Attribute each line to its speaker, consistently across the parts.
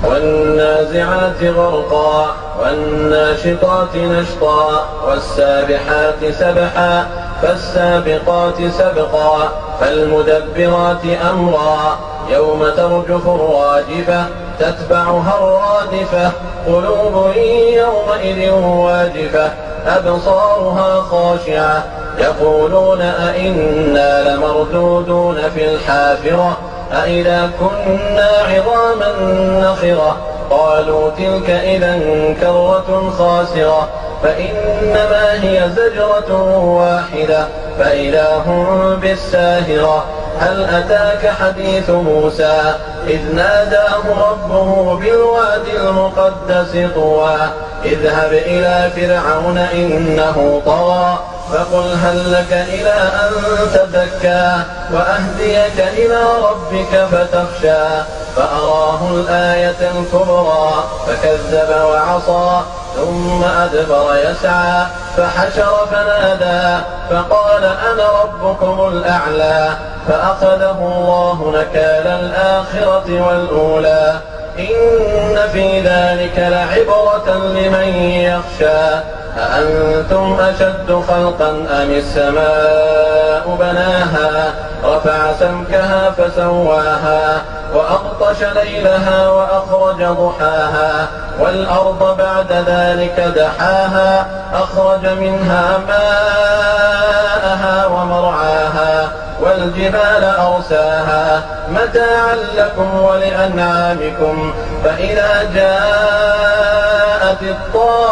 Speaker 1: والنازعات غرقا والناشطات نشطا والسابحات سبحا فالسابقات سبقا فالمدبرات أمرا يوم ترجف الراجفة تتبعها الرادفة قلوب يومئذ واجفة أبصارها خاشعة يقولون أئنا لمردودون في الحافرة أئذا كنا عظاما نخرة قالوا تلك إذا كرة خاسرة فإنما هي زجرة واحدة فإذا هم بالساهرة هل أتاك حديث موسى إذ ناداه ربه بالوادي المقدس طوى اذهب إلى فرعون إنه طغى فقل هل لك إلى أن تزكى وأهديك إلى ربك فتخشى فأراه الآية الكبرى فكذب وعصى ثم أدبر يسعى فحشر فنادى فقال أنا ربكم الأعلى فأخذه الله نكال الآخرة والأولى إن في ذلك لعبرة لمن يخشى أأنتم أشد خلقا أم السماء بناها رفع سمكها فسواها وأغطش ليلها وأخرج ضحاها والأرض بعد ذلك دحاها أخرج منها ماءها ومرعاها والجبال أرساها متاعا لكم ولأنعامكم فإذا جاءت الطامة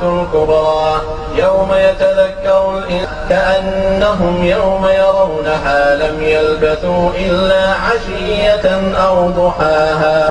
Speaker 1: الكبرى يوم يتذكر الإنسان كأنهم يوم يرونها لم يلبثوا إلا عشية أو ضحاها.